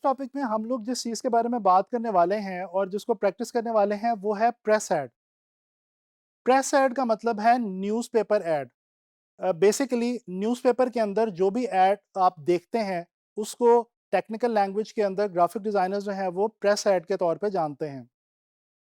Topic में हम लोग जिस चीज़ के बारे में बात करने वाले हैं और जिसको प्रैक्टिस करने वाले हैं वो है प्रेस ऐड। प्रेस ऐड का मतलब है न्यूज़पेपर ऐड। बेसिकली न्यूज़पेपर के अंदर जो भी ऐड आप देखते हैं उसको टेक्निकल लैंग्वेज के अंदर ग्राफिक डिज़ाइनर्स जो हैं वो प्रेस ऐड के तौर पे जानते हैं।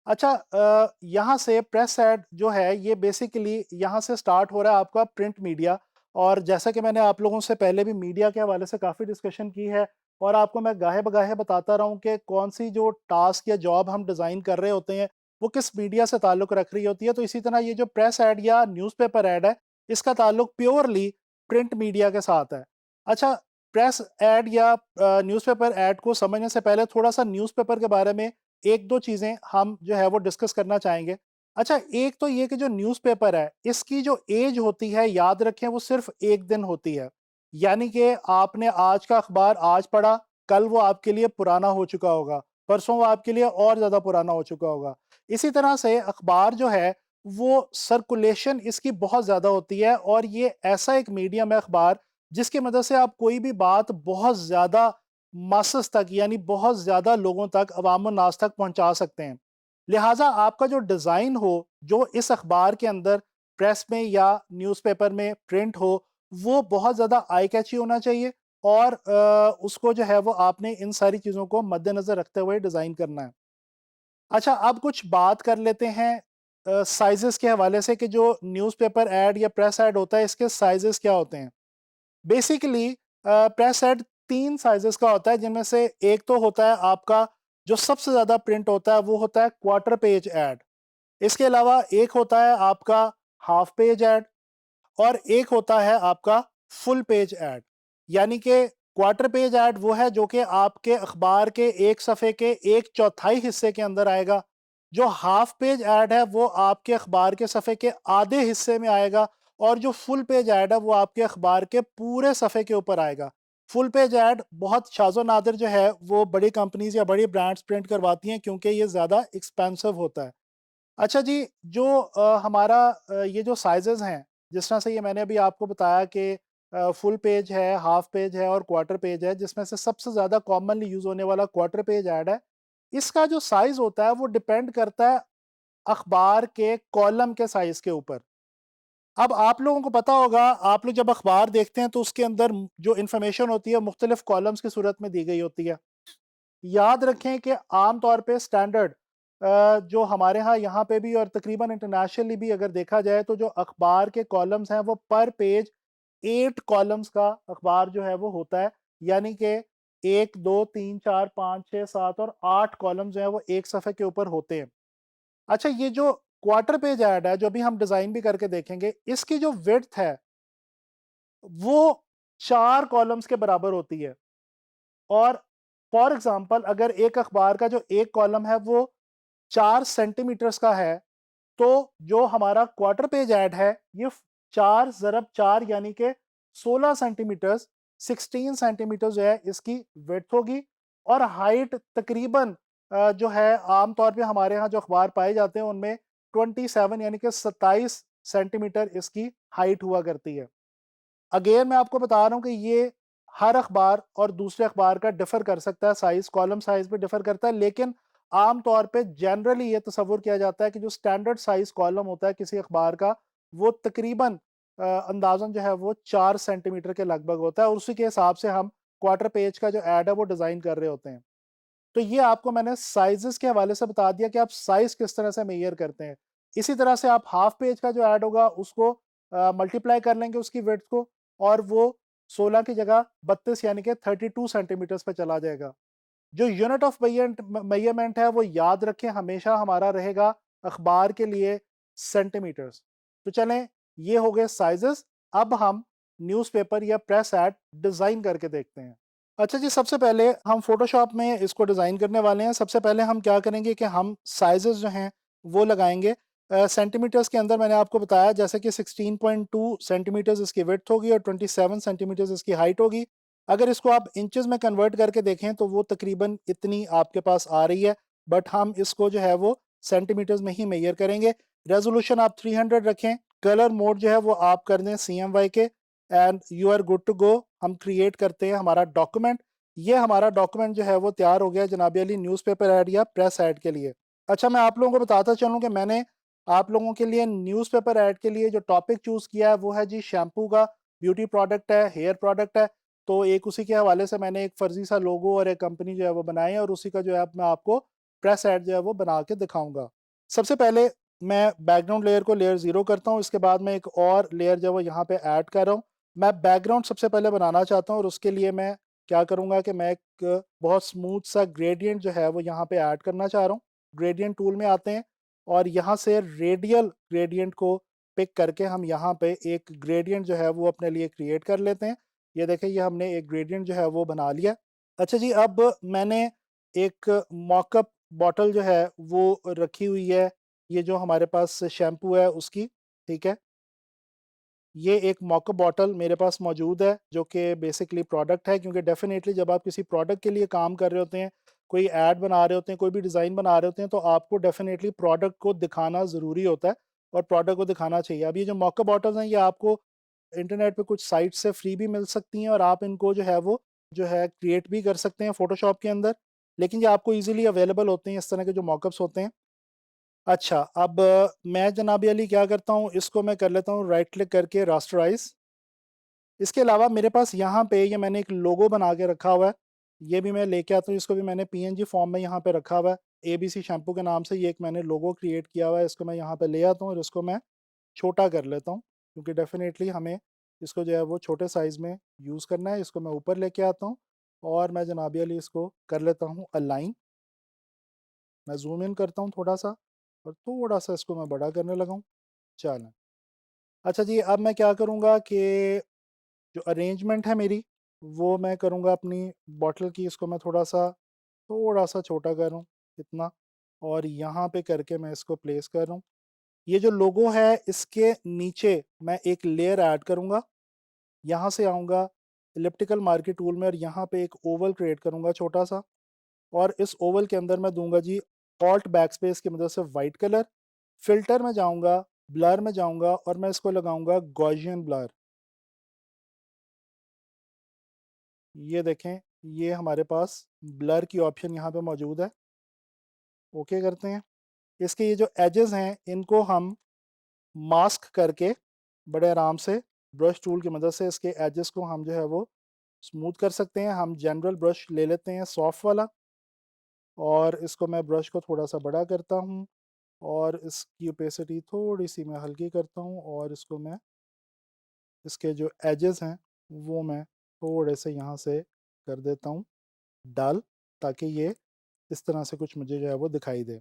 अच्छा, यहाँ से प्रेस ऐड जो है ये बेसिकली यहाँ से स्टार्ट हो रहा है आपका प्रिंट मीडिया। और जैसा कि मैंने आप लोगों से पहले भी मीडिया के हवाले से काफ़ी डिस्कशन की है और आपको मैं गाहे बगाहे बताता रहा हूँ कि कौन सी जो टास्क या जॉब हम डिज़ाइन कर रहे होते हैं वो किस मीडिया से ताल्लुक़ रख रही होती है। तो इसी तरह ये जो प्रेस ऐड या न्यूज़पेपर ऐड है इसका ताल्लुक़ प्योरली प्रिंट मीडिया के साथ है। अच्छा, प्रेस ऐड या न्यूज़पेपर ऐड को समझने से पहले थोड़ा सा न्यूज़पेपर के बारे में 1-2 चीज़ें हम जो है वो डिस्कस करना चाहेंगे। अच्छा, एक तो ये कि जो न्यूज़पेपर है, इसकी जो एज होती है याद रखें वो सिर्फ़ 1 दिन होती है। यानी कि आपने आज का अखबार आज पढ़ा, कल वो आपके लिए पुराना हो चुका होगा, परसों वो आपके लिए और ज़्यादा पुराना हो चुका होगा। इसी तरह से अखबार जो है वो सर्कुलेशन इसकी बहुत ज़्यादा होती है और ये ऐसा एक मीडियम है अखबार जिसकी मदद से आप कोई भी बात बहुत ज़्यादा मासेस तक यानी बहुत ज़्यादा लोगों तक अवाम नास तक पहुँचा सकते हैं। लिहाज़ा आपका जो डिज़ाइन हो, जो इस अखबार के अंदर प्रेस में या न्यूज़पेपर में प्रिंट हो, वो बहुत ज़्यादा आई कैची होना चाहिए और उसको जो है वो आपने इन सारी चीज़ों को मद्देनज़र रखते हुए डिज़ाइन करना है। अच्छा, अब कुछ बात कर लेते हैं साइज़ेज़ के हवाले से कि जो न्यूज़पेपर ऐड या प्रेस ऐड होता है इसके साइज़ेज़ क्या होते हैं। बेसिकली प्रेस सेट 3 साइज़ेज़ का होता है जिनमें से एक तो होता है आपका जो सबसे ज़्यादा प्रिंट होता है वो होता है क्वार्टर पेज ऐड। इसके अलावा एक होता है आपका हाफ पेज ऐड और एक होता है आपका फुल पेज ऐड। यानी कि क्वार्टर पेज ऐड वो है जो कि आपके अखबार के एक सफ़े के 1/4 हिस्से के अंदर आएगा। जो हाफ पेज ऐड है वो आपके अखबार के सफ़े के आधे हिस्से में आएगा और जो फुल पेज ऐड है वो आपके अखबार के पूरे सफ़े के ऊपर आएगा। फुल पेज ऐड बहुत शाज़ो नादिर जो है वो बड़ी कंपनीज़ या बड़ी ब्रांड्स प्रिंट करवाती हैं क्योंकि ये ज़्यादा एक्सपेंसिव होता है। अच्छा जी, जो हमारा ये जो साइज़ेज़ हैं, जिस तरह से ये मैंने अभी आपको बताया कि फुल पेज है, हाफ पेज है और क्वार्टर पेज है, जिसमें से सबसे ज़्यादा कॉमनली यूज़ होने वाला क्वार्टर पेज ऐड है। इसका जो साइज़ होता है वो डिपेंड करता है अखबार के कॉलम के साइज़ के ऊपर। अब आप लोगों को पता होगा, आप लोग जब अखबार देखते हैं तो उसके अंदर जो इन्फॉर्मेशन होती है मुख्तलिफ कॉलम्स की सूरत में दी गई होती है। याद रखें कि आम तौर पे स्टैंडर्ड जो हमारे यहाँ पे भी और तकरीबन इंटरनेशनली भी अगर देखा जाए तो जो अखबार के कॉलम्स हैं वो पर पेज 8 कॉलम्स का अखबार जो है वो होता है। यानी कि 1, 2, 3, 4, 5, 6, 7 और 8 कॉलम जो है वो एक सफ़े के ऊपर होते हैं। अच्छा, ये जो क्वार्टर पेज ऐड है जो अभी हम डिज़ाइन भी करके देखेंगे, इसकी जो विड्थ है वो 4 कॉलम्स के बराबर होती है। और फॉर एग्ज़ाम्पल अगर एक अखबार का जो एक कॉलम है वो 4 सेंटीमीटर्स का है, तो जो हमारा क्वार्टर पेज ऐड है ये 4 ज़रब 4 यानी कि 16 सेंटीमीटर्स, 16 सेंटीमीटर जो है इसकी विड्थ होगी और हाइट तकरीबन जो है आम तौर पे हमारे यहाँ जो अखबार पाए जाते हैं उनमें 27 यानी कि 27 सेंटीमीटर इसकी हाइट हुआ करती है। अगेन मैं आपको बता रहा हूँ कि ये हर अखबार और दूसरे अखबार का डिफ़र कर सकता है, साइज़ कॉलम साइज़ भी डिफ़र करता है, लेकिन आम तौर पे जनरली ये तसव्वुर किया जाता है कि जो स्टैंडर्ड साइज़ कॉलम होता है किसी अखबार का, वो तकरीबन अंदाज़न जो है वो 4 सेंटीमीटर के लगभग होता है और उसी के हिसाब से हम क्वार्टर पेज का जो ऐड है वो डिज़ाइन कर रहे होते हैं। तो ये आपको मैंने साइज़ेज़ के हवाले से बता दिया कि आप साइज़ किस तरह से मेज़र करते हैं। इसी तरह से आप हाफ पेज का जो ऐड होगा उसको मल्टीप्लाई कर लेंगे उसकी विड्थ को और वो 16 की जगह 32 यानी कि 32 सेंटीमीटर्स पे चला जाएगा। जो यूनिट ऑफ मेजरमेंट है वो याद रखें हमेशा हमारा रहेगा अखबार के लिए सेंटीमीटर्स। तो चलें, ये हो गए साइज़ेज़। अब हम न्यूज़पेपर या प्रेस ऐड डिज़ाइन करके देखते हैं। अच्छा जी, सबसे पहले हम फ़ोटोशॉप में इसको डिज़ाइन करने वाले हैं। सबसे पहले हम क्या करेंगे कि हम साइज़ेज़ जो हैं वो लगाएँगे। सेंटीमीटर्स के अंदर मैंने आपको बताया जैसे कि 16.2 सेंटीमीटर्स इसकी विड्थ होगी और 27 सेंटीमीटर्स इसकी हाइट होगी। अगर इसको आप इंचेस में कन्वर्ट करके देखें तो वो तकरीबन इतनी आपके पास आ रही है, बट हम इसको जो है वो सेंटीमीटर्स में ही मेजर करेंगे। रेज़ोल्यूशन आप 300 रखें। कलर मोड जो है वो आप कर दें CMYK and you are good to go. हम क्रिएट करते हैं हमारा डॉक्यूमेंट। ये हमारा डॉक्यूमेंट जो है वो तैयार हो गया जनाब अली न्यूज़पेपर ऐड या प्रेस ऐड के लिए। अच्छा, मैं आप लोगों को बताता चलूँ कि मैंने आप लोगों के लिए न्यूज़पेपर ऐड के लिए जो टॉपिक चूज़ किया है वो है जी शैम्पू का, ब्यूटी प्रोडक्ट है, हेयर प्रोडक्ट है। तो एक उसी के हवाले से मैंने एक फ़र्ज़ी सा लोगो और एक कंपनी जो है वो बनाई है और उसी का जो है अब मैं आपको प्रेस ऐड जो है वो बना के दिखाऊँगा। सबसे पहले मैं बैकग्राउंड लेयर को लेयर 0 करता हूँ, इसके बाद मैं एक और लेयर जो है वो यहाँ पे ऐड कर रहा हूँ। मैं बैकग्राउंड सबसे पहले बनाना चाहता हूँ और उसके लिए मैं क्या करूँगा कि मैं एक बहुत स्मूथ सा ग्रेडियंट जो है वो यहाँ पे ऐड करना चाह रहा हूँ। ग्रेडियंट टूल में आते हैं और यहाँ से रेडियल ग्रेडियंट को पिक करके हम यहाँ पे एक ग्रेडियंट जो है वो अपने लिए क्रिएट कर लेते हैं। ये देखें, ये हमने एक ग्रेडियंट जो है वो बना लिया। अच्छा जी, अब मैंने एक मॉकअप बॉटल जो है वो रखी हुई है, ये जो हमारे पास शैम्पू है उसकी, ठीक है। ये एक मॉकअप बॉटल मेरे पास मौजूद है जो कि बेसिकली प्रोडक्ट है, क्योंकि डेफिनेटली जब आप किसी प्रोडक्ट के लिए काम कर रहे होते हैं, कोई ऐड बना रहे होते हैं, कोई भी डिज़ाइन बना रहे होते हैं, तो आपको डेफिनेटली प्रोडक्ट को दिखाना ज़रूरी होता है और प्रोडक्ट को दिखाना चाहिए। अब ये जो मॉकअप बॉटल्स हैं, ये आपको इंटरनेट पे कुछ साइट से फ्री भी मिल सकती हैं और आप इनको जो है वो जो है क्रिएट भी कर सकते हैं फ़ोटोशॉप के अंदर, लेकिन ये आपको ईज़िली अवेलेबल होते हैं इस तरह के जो मॉकअप्स होते हैं। अच्छा, अब मैं जनाब अली क्या करता हूँ, इसको मैं कर लेता हूँ राइट क्लिक करके रास्टराइज़। इसके अलावा मेरे पास यहाँ पे ये मैंने एक लोगो बना के रखा हुआ है, ये भी मैं लेके आता हूँ, इसको भी मैंने पीएनजी फॉर्म में यहाँ पे रखा हुआ है। एबीसी शैम्पू के नाम से ये एक मैंने लोगो क्रिएट किया हुआ है, इसको मैं यहाँ पे ले आता हूँ और इसको मैं छोटा कर लेता हूँ, क्योंकि डेफ़िनेटली हमें इसको जो है वो छोटे साइज़ में यूज़ करना है। इसको मैं ऊपर लेके आता हूँ और मैं जनाब अली इसको कर लेता हूँ अलाइन। मैं ज़ूम इन करता हूँ थोड़ा-सा और थोड़ा-सा इसको मैं बड़ा करने लगा हूँ। चलें। अच्छा जी, अब मैं क्या करूँगा कि जो अरेंजमेंट है मेरी, वो मैं करूँगा अपनी बॉटल की, इसको मैं थोड़ा-सा छोटा कर रहा हूँ, इतना, और यहाँ पे करके मैं इसको प्लेस कर रहा हूँ। ये जो लोगो है, इसके नीचे मैं एक लेयर ऐड करूँगा। यहाँ से आऊँगा एलिप्टिकल मार्कर टूल में और यहाँ पे एक ओवल क्रिएट करूँगा छोटा-सा और इस ओवल के अंदर मैं दूँगा जी ऑल्ट बैकस्पेस की मदद से वाइट कलर। फ़िल्टर में जाऊँगा, ब्लर में जाऊँगा और मैं इसको लगाऊँगा गॉसियन ब्लर। ये देखें, ये हमारे पास ब्लर की ऑप्शन यहाँ पे मौजूद है। ओके करते हैं। इसके ये जो एजेस हैं, इनको हम मास्क करके बड़े आराम से ब्रश टूल की मदद से इसके एजेस को हम जो है वो स्मूथ कर सकते हैं। हम जनरल ब्रश ले लेते हैं सॉफ्ट वाला और इसको मैं ब्रश को थोड़ा सा बड़ा करता हूँ और इसकी ओपेसिटी थोड़ी सी मैं हल्की करता हूँ और इसको मैं इसके जो एजेस हैं वो मैं थोड़े से यहाँ से कर देता हूँ डल, ताकि ये इस तरह से कुछ मुझे जो है वो दिखाई दे।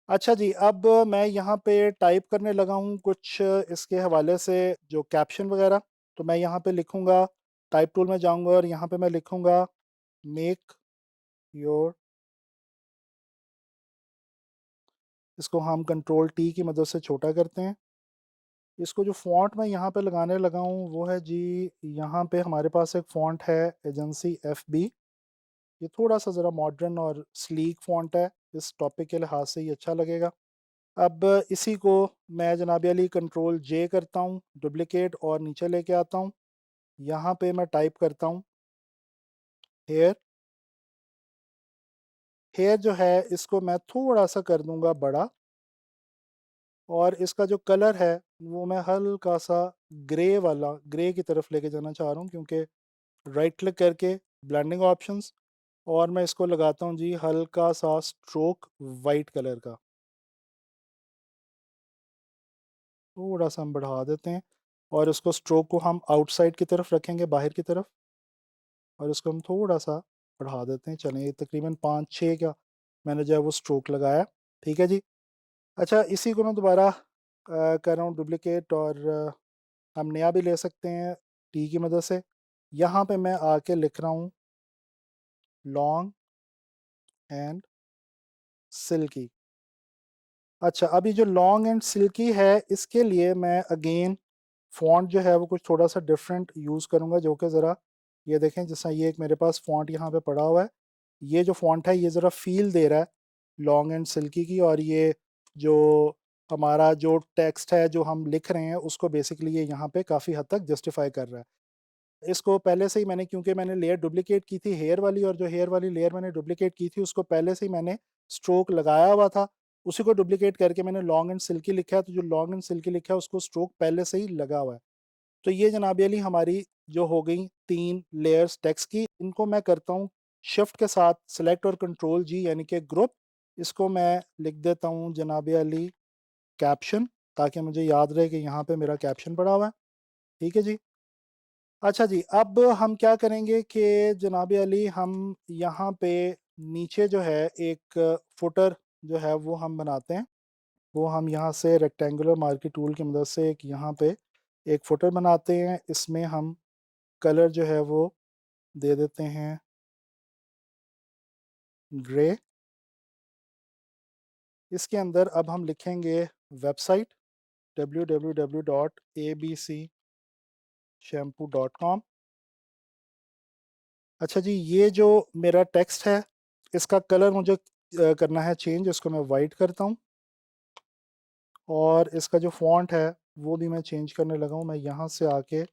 अच्छा जी, अब मैं यहाँ पे टाइप करने लगा हूँ कुछ इसके हवाले से जो कैप्शन वगैरह, तो मैं यहाँ पे लिखूँगा, टाइप टूल में जाऊँगा और यहाँ पे मैं लिखूँगा मेक योर, इसको हम कंट्रोल टी की मदद से छोटा करते हैं। इसको जो फ़ॉन्ट मैं यहाँ पे लगाने लगा हूँ वो है जी, यहाँ पे हमारे पास एक फ़ॉन्ट है एजेंसी एफबी। ये थोड़ा-सा ज़रा मॉडर्न और स्लीक फ़ॉन्ट है, इस टॉपिक के लिहाज से ये अच्छा लगेगा। अब इसी को मैं जनाब अली कंट्रोल जे करता हूँ, डुप्लिकेट, और नीचे लेके आता हूँ। यहाँ पे मैं टाइप करता हूँ हेयर। हेयर जो है इसको मैं थोड़ा-सा कर दूँगा बड़ा और इसका जो कलर है वो मैं हल्का-सा ग्रे वाला, ग्रे की तरफ लेके जाना चाह रहा हूँ, क्योंकि राइट क्लिक करके ब्लेंडिंग ऑप्शंस और मैं इसको लगाता हूँ जी हल्का-सा स्ट्रोक वाइट कलर का। थोड़ा-सा हम बढ़ा देते हैं और इसको स्ट्रोक को हम आउटसाइड की तरफ रखेंगे, बाहर की तरफ, और इसको हम थोड़ा-सा बढ़ा देते हैं। चलें, ये तकरीबन 5-6 का मैंने जो है वो स्ट्रोक लगाया। ठीक है जी। अच्छा, इसी को मैं दोबारा कर रहा हूँ डुप्लिकेट और हम नया भी ले सकते हैं टी की मदद से। यहाँ पे मैं आके लिख रहा हूँ लॉन्ग एंड सिल्की। अच्छा, अब ये जो लॉन्ग एंड सिल्की है, इसके लिए मैं अगेन फ़ॉन्ट जो है वो कुछ थोड़ा-सा डिफरेंट यूज़ करूँगा, जो कि ज़रा, ये देखें, जैसा ये एक मेरे पास फ़ॉन्ट यहाँ पे पड़ा हुआ है। ये जो फ़ॉन्ट है ये ज़रा फ़ील दे रहा है लॉन्ग एंड सिल्की की, और ये जो हमारा जो टेक्स्ट है जो हम लिख रहे हैं उसको बेसिकली ये यहाँ पे काफ़ी हद तक जस्टिफ़ाई कर रहा है। इसको पहले से ही मैंने, क्योंकि मैंने लेयर डुप्लीकेट की थी हेयर वाली, और जो हेयर वाली लेयर मैंने डुप्लीकेट की थी उसको पहले से ही मैंने स्ट्रोक लगाया हुआ था, उसी को डुप्लीकेट करके मैंने लॉन्ग एंड सिल्की लिखा है, तो जो लॉन्ग एंड सिल्की लिखा है उसको स्ट्रोक पहले से ही लगा हुआ है। तो ये जनाब अली हमारी जो हो गई 3 लेयर्स टेक्स्ट की। इनको मैं करता हूँ शिफ्ट के साथ सेलेक्ट और कंट्रोल जी, यानी कि ग्रुप। इसको मैं लिख देता हूँ जनाब अली कैप्शन, ताकि मुझे याद रहे कि यहाँ पे मेरा कैप्शन पड़ा हुआ है। ठीक है जी। अच्छा जी, अब हम क्या करेंगे कि जनाब अली हम यहाँ पे नीचे जो है एक फुटर जो है वो हम बनाते हैं। वो हम यहाँ से रेक्टेंगुलर मार्की टूल की मदद से एक यहाँ पे एक फुटर बनाते हैं। इसमें हम कलर जो है वो दे देते हैं ग्रे। इसके अंदर अब हम लिखेंगे वेबसाइट www.abcshampoo.com। अच्छा जी, ये जो मेरा टेक्स्ट है इसका कलर मुझे करना है चेंज। इसको मैं वाइट करता हूँ, और इसका जो फॉन्ट है वो भी मैं चेंज करने लगा हूँ। मैं यहाँ से आके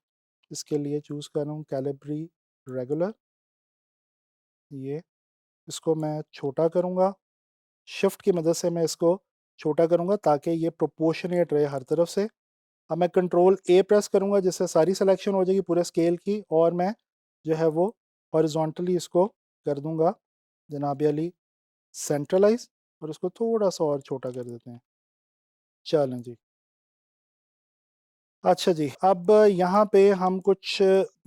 इसके लिए चूज़ कर रहा हूँ कैलिब्री रेगुलर। ये इसको मैं छोटा करूँगा, शिफ्ट की मदद से मैं इसको छोटा करूँगा ताकि ये प्रोपोर्शनेट रहे हर तरफ से। अब मैं कंट्रोल ए प्रेस करूँगा जिससे सारी सिलेक्शन हो जाएगी पूरे स्केल की, और मैं जो है वो हॉरिजॉन्टली इसको कर दूँगा जनाब अली सेंट्रलाइज, और उसको थोड़ा सा और छोटा कर देते हैं। चलें जी। अच्छा जी, अब यहाँ पे हम कुछ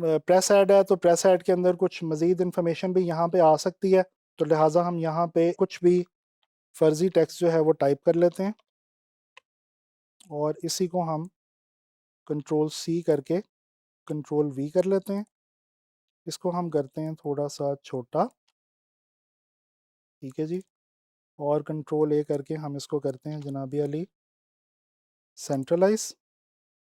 प्रेस ऐड है, तो प्रेस ऐड के अंदर कुछ मज़ीद इन्फॉर्मेशन भी यहाँ पे आ सकती है, तो लिहाजा हम यहाँ पे कुछ भी फर्जी टेक्स्ट जो है वो टाइप कर लेते हैं, और इसी को हम कंट्रोल सी करके कंट्रोल वी कर लेते हैं। इसको हम करते हैं थोड़ा सा छोटा। ठीक है जी। और कंट्रोल ए करके हम इसको करते हैं जनाबी अली सेंट्रलाइज।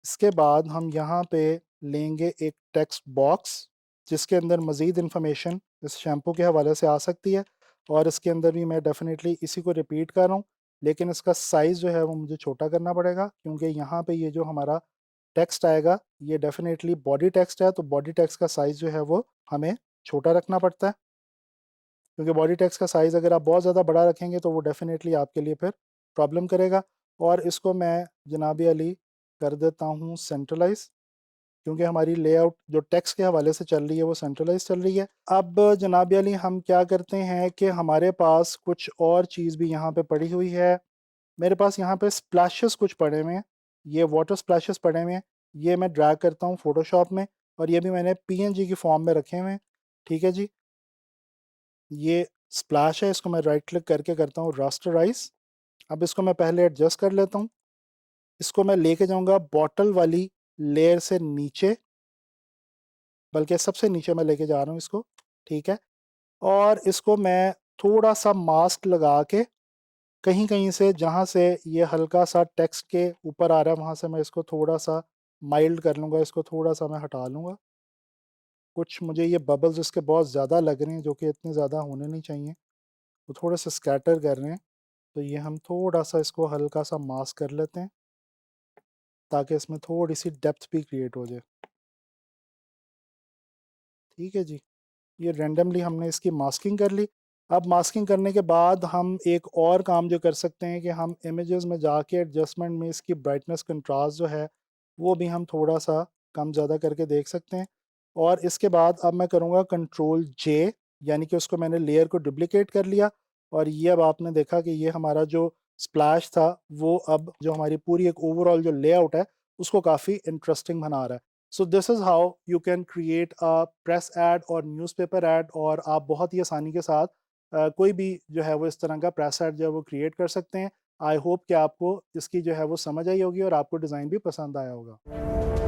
इसके बाद हम यहाँ पे लेंगे एक टेक्स्ट बॉक्स जिसके अंदर मज़ीद इन्फॉर्मेशन इस शैम्पू के हवाले से आ सकती है, और इसके अंदर भी मैं डेफिनेटली इसी को रिपीट कर रहा हूँ, लेकिन इसका साइज़ जो है वो मुझे छोटा करना पड़ेगा, क्योंकि यहाँ पे ये जो हमारा टेक्स्ट आएगा ये डेफिनेटली बॉडी टेक्स्ट है, तो बॉडी टेक्स्ट का साइज़ जो है वो हमें छोटा रखना पड़ता है, क्योंकि बॉडी टेक्स्ट का साइज़ अगर आप बहुत ज़्यादा बड़ा रखेंगे तो वो डेफिनेटली आपके लिए फिर प्रॉब्लम करेगा। और इसको मैं जनाबी अली कर देता हूँ सेंट्रलाइज, क्योंकि हमारी लेआउट जो टेक्स्ट के हवाले से चल रही है वो सेंट्रलाइज चल रही है। अब जनाब अली हम क्या करते हैं कि हमारे पास कुछ और चीज़ भी यहाँ पे पड़ी हुई है। मेरे पास यहाँ पे स्प्लैशेस कुछ पड़े हुए हैं, ये वाटर स्प्लैशेस पड़े हुए हैं। ये मैं ड्रैग करता हूँ फोटोशॉप में, और ये भी मैंने पीएनजी की फॉर्म में रखे हुए हैं। ठीक है जी। ये स्प्लैश है, इसको मैं राइट क्लिक करके करता हूँ रास्टराइज। अब इसको मैं पहले एडजस्ट कर लेता हूँ। इसको मैं लेके जाऊँगा बॉटल वाली लेयर से नीचे, बल्कि सबसे नीचे मैं लेके जा रहा हूँ इसको। ठीक है। और इसको मैं थोड़ा सा मास्क लगा के कहीं कहीं से, जहाँ से ये हल्का सा टेक्स्ट के ऊपर आ रहा है वहाँ से मैं इसको थोड़ा सा माइल्ड कर लूँगा, इसको थोड़ा सा मैं हटा लूँगा। कुछ मुझे ये बबल्स इसके बहुत ज़्यादा लग रहे हैं जो कि इतने ज़्यादा होने नहीं चाहिए, वो थोड़े से स्कैटर कर रहे हैं। तो ये हम थोड़ा सा इसको हल्का सा मास्क कर लेते हैं ताकि इसमें थोड़ी सी डेप्थ भी क्रिएट हो जाए। ठीक है जी। ये रैंडमली हमने इसकी मास्किंग कर ली। अब मास्किंग करने के बाद हम एक और काम जो कर सकते हैं कि हम इमेजेस में जाके एडजस्टमेंट में इसकी ब्राइटनेस कंट्रास्ट जो है वो भी हम थोड़ा सा कम ज़्यादा करके देख सकते हैं। और इसके बाद अब मैं करूँगा कंट्रोल जे, यानी कि उसको मैंने लेयर को डुप्लिकेट कर लिया, और ये अब आपने देखा कि ये हमारा जो स्प्लैश था वो अब जो हमारी पूरी एक ओवरऑल जो लेआउट है उसको काफ़ी इंटरेस्टिंग बना रहा है। So this is how you can create a press ad और न्यूज़पेपर एड, और आप बहुत ही आसानी के साथ कोई भी जो है वो इस तरह का प्रेस एड जो है वो क्रिएट कर सकते हैं। आई होप कि आपको इसकी जो है वो समझ आई होगी और आपको डिज़ाइन भी पसंद आया होगा।